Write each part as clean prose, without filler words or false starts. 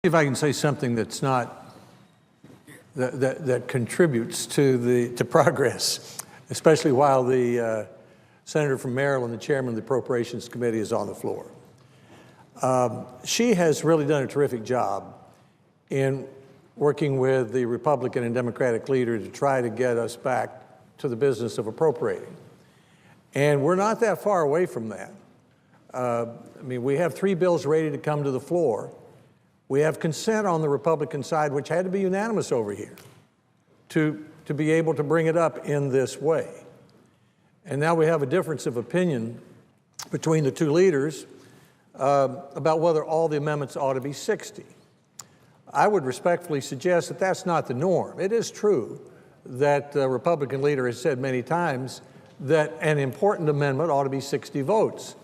If I can say something that's not, that contributes to progress, especially while the senator from Maryland, the chairman of the Appropriations Committee, is on the floor. She has really done a terrific job in working with the Republican and Democratic leader to try to get us back to the business of appropriating. And we're not that far away from that. I mean, we have 3 bills ready to come to the floor. We have consent on the Republican side, which had to be unanimous over here, to be able to bring it up in this way. And now we have a difference of opinion between the 2 leaders about whether all the amendments ought to be 60. I would respectfully suggest that that's not the norm. It is true that the Republican leader has said many times that an important amendment ought to be 60 votes.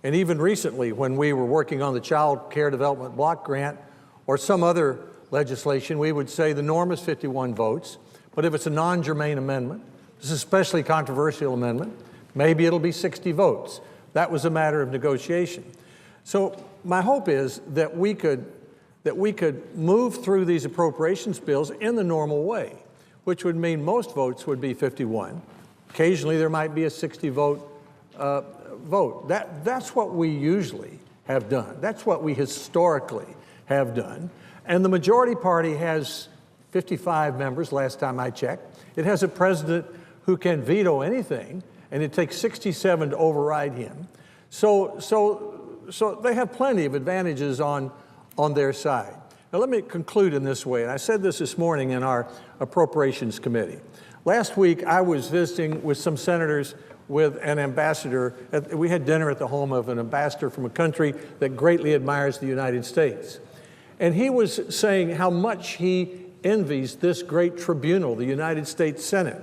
And even recently, when we were working on the Child Care Development Block Grant or some other legislation, we would say the norm is 51 votes. But if it's a non-germane amendment, it's an especially controversial amendment, maybe it'll be 60 votes. That was a matter of negotiation. So my hope is that we could move through these appropriations bills in the normal way, which would mean most votes would be 51. Occasionally there might be a 60 vote vote. That's what we usually have done. That's what we historically have done. And the majority party has 55 members last time I checked. It has a president who can veto anything, and it takes 67 to override him. So they have plenty of advantages on their side. Now let me conclude in this way, and I said this morning in our Appropriations Committee. Last week I was visiting with some senators with an ambassador. We had dinner at the home of an ambassador from a country that greatly admires the United States. And he was saying how much he envies this great tribunal, the United States Senate,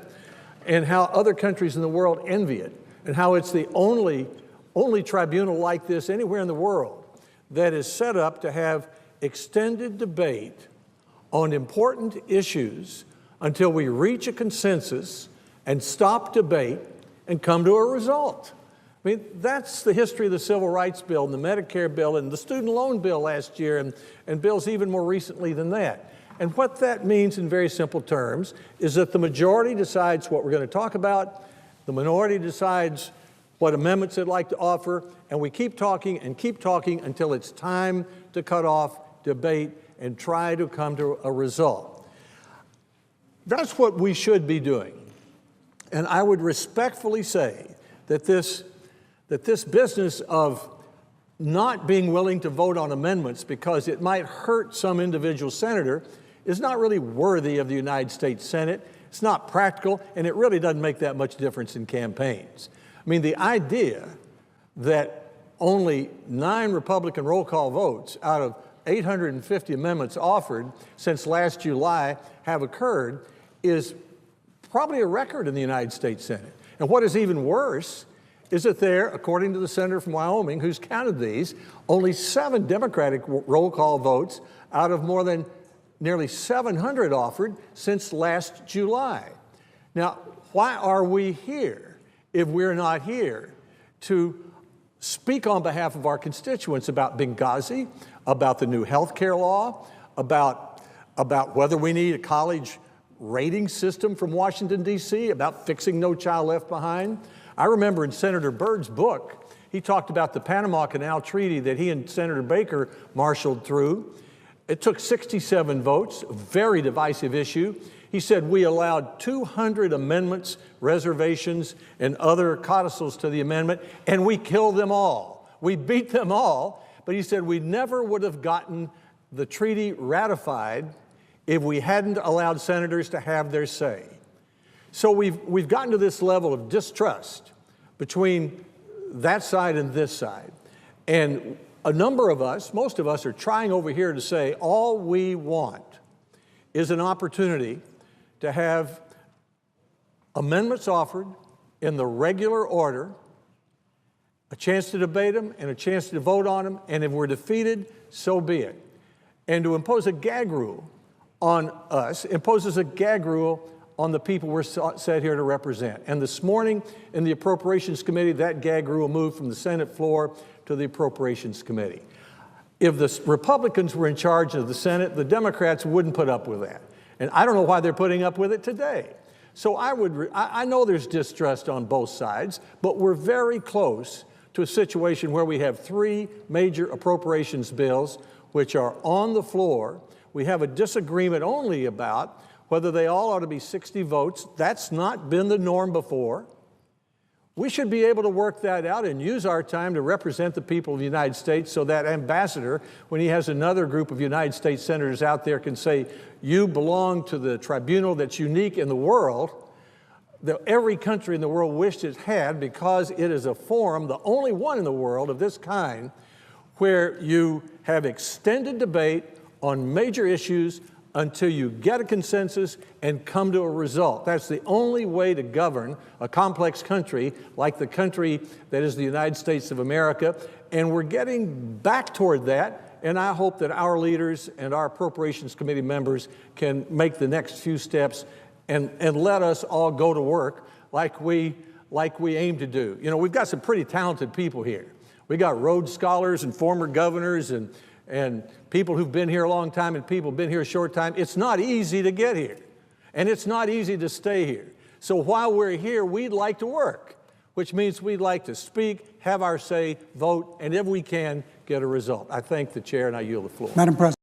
and how other countries in the world envy it, and how it's the only tribunal like this anywhere in the world that is set up to have extended debate on important issues until we reach a consensus and stop debate and come to a result. I mean, that's the history of the Civil Rights Bill and the Medicare bill and the student loan bill last year and bills even more recently than that. And what that means in very simple terms is that the majority decides what we're going to talk about, the minority decides what amendments they'd like to offer, and we keep talking until it's time to cut off debate and try to come to a result. That's what we should be doing. And I would respectfully say that this business of not being willing to vote on amendments because it might hurt some individual senator is not really worthy of the United States Senate. It's not practical, and it really doesn't make that much difference in campaigns. I mean, the idea that only 9 Republican roll call votes out of 850 amendments offered since last July have occurred is probably a record in the United States Senate. And what is even worse is that there, according to the senator from Wyoming, who's counted these, only 7 Democratic roll call votes out of more than nearly 700 offered since last July. Now, why are we here if we're not here to speak on behalf of our constituents about Benghazi, about the new health care law, about whether we need a college rating system from Washington, D.C., about fixing No Child Left Behind? I remember in Senator Byrd's book, he talked about the Panama Canal Treaty that he and Senator Baker marshaled through. It took 67 votes, a very divisive issue. He said we allowed 200 amendments, reservations, and other codicils to the amendment, and we killed them all. We beat them all, but he said we never would have gotten the treaty ratified if we hadn't allowed senators to have their say. So we've gotten to this level of distrust between that side and this side. And a number of us, most of us, are trying over here to say all we want is an opportunity to have amendments offered in the regular order, a chance to debate them and a chance to vote on them, and if we're defeated, so be it. And to impose a gag rule on us imposes a gag rule on the people we're set here to represent. And this morning in the Appropriations Committee, that gag rule moved from the Senate floor to the Appropriations Committee. if the Republicans were in charge of the Senate, the Democrats wouldn't put up with that. And I don't know why they're putting up with it today. So I know there's distrust on both sides, but we're very close to a situation where we have 3 major appropriations bills which are on the floor. We have a disagreement only about whether they all ought to be 60 votes. That's not been the norm before. We should be able to work that out and use our time to represent the people of the United States so that ambassador, when he has another group of United States senators out there, can say, you belong to the tribunal that's unique in the world, that every country in the world wished it had, because it is a forum, the only one in the world of this kind, where you have extended debate on major issues until you get a consensus and come to a result. That's the only way to govern a complex country like the country that is the United States of America. And we're getting back toward that. And I hope that our leaders and our Appropriations Committee members can make the next few steps and let us all go to work like we aim to do. You know, we've got some pretty talented people here. We got Rhodes Scholars and former governors and people who've been here a long time and people who've been here a short time. It's not easy to get here, and it's not easy to stay here. So while we're here, we'd like to work, which means we'd like to speak, have our say, vote, and if we can, get a result. I thank the chair, and I yield the floor. Madam President.